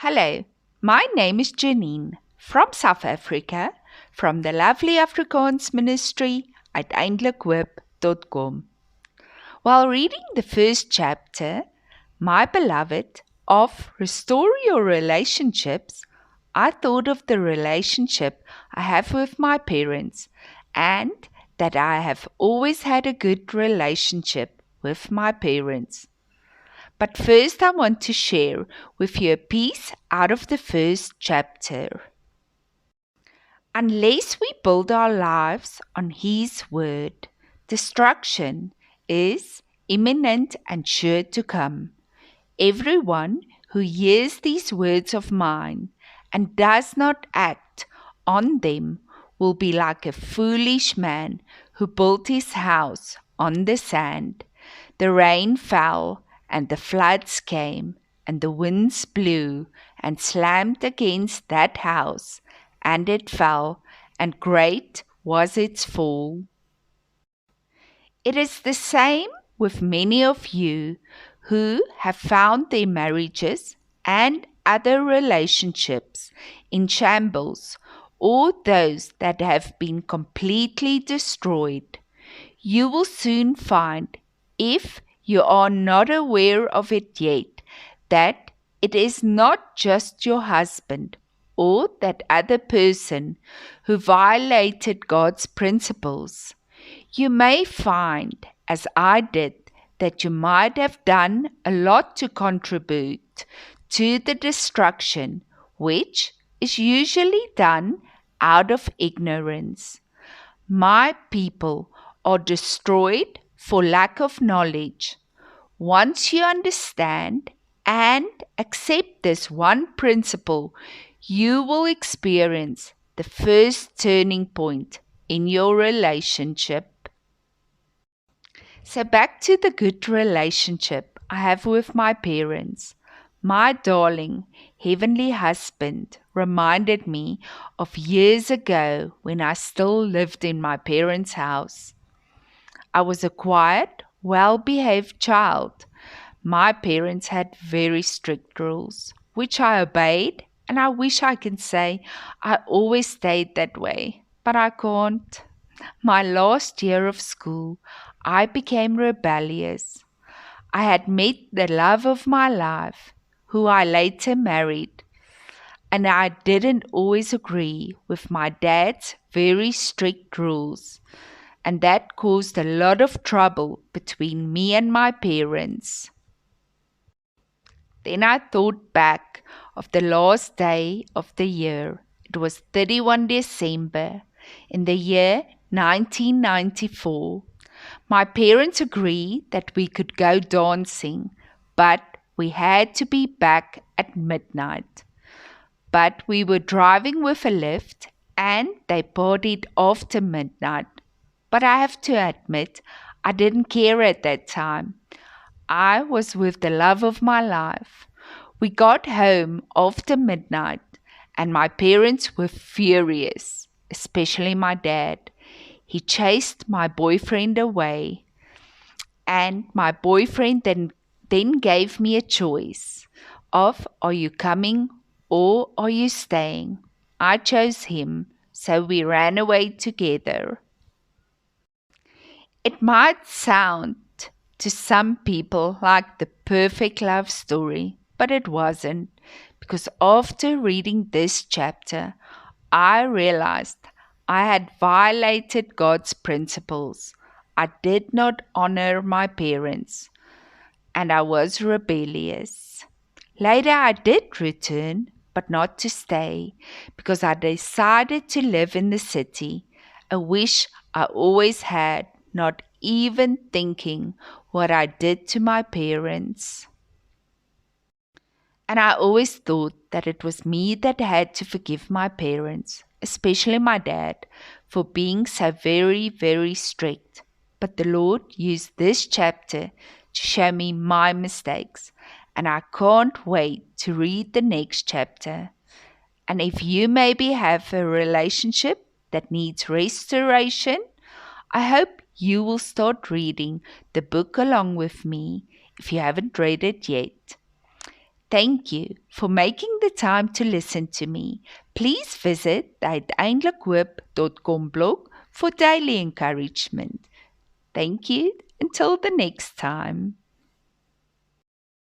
Hello, my name is Janine from South Africa, from the lovely Afrikaans ministry at eindelikwhoop.com. While reading the first chapter, My Beloved, of Restore Your Relationships, I thought of the relationship I have with my parents and that I have always had a good relationship with my parents. But first, I want to share with you a piece out of the first chapter. Unless we build our lives on His Word, destruction is imminent and sure to come. Everyone who hears these words of mine and does not act on them will be like a foolish man who built his house on the sand. The rain fell, and the floods came, and the winds blew and slammed against that house, and it fell, and great was its fall. It is the same with many of you who have found their marriages and other relationships in shambles, or those that have been completely destroyed. You will soon find, if you are not aware of it yet, that it is not just your husband or that other person who violated God's principles. You may find, as I did, that you might have done a lot to contribute to the destruction, which is usually done out of ignorance. My people are destroyed for lack of knowledge. Once you understand and accept this one principle, you will experience the first turning point in your relationship. So, back to the good relationship I have with my parents. My darling heavenly husband reminded me of years ago when I still lived in my parents' house. I was a quiet, well behaved child. My parents had very strict rules, which I obeyed, and I wish I can say I always stayed that way, but I can't. My last year of school, I became rebellious. I had met the love of my life, who I later married, and I didn't always agree with my dad's very strict rules, and that caused a lot of trouble between me and my parents. Then I thought back of the last day of the year. It was 31 December in the year 1994. My parents agreed that we could go dancing, but we had to be back at midnight. But we were driving with a lift and they partied after midnight. But I have to admit, I didn't care at that time. I was with the love of my life. We got home after midnight and my parents were furious, especially my dad. He chased my boyfriend away, and my boyfriend then gave me a choice of, are you coming or are you staying? I chose him, so we ran away together. It might sound to some people like the perfect love story, but it wasn't, because after reading this chapter, I realized I had violated God's principles. I did not honor my parents, and I was rebellious. Later, I did return, but not to stay, because I decided to live in the city, a wish I always had, not even thinking what I did to my parents. And I always thought that it was me that had to forgive my parents, especially my dad, for being so very, very strict. But the Lord used this chapter to show me my mistakes, and I can't wait to read the next chapter. And if you maybe have a relationship that needs restoration, I hope you will start reading the book along with me if you haven't read it yet. Thank you for making the time to listen to me. Please visit the uiteindelikhoop.com blog for daily encouragement. Thank you. Until the next time.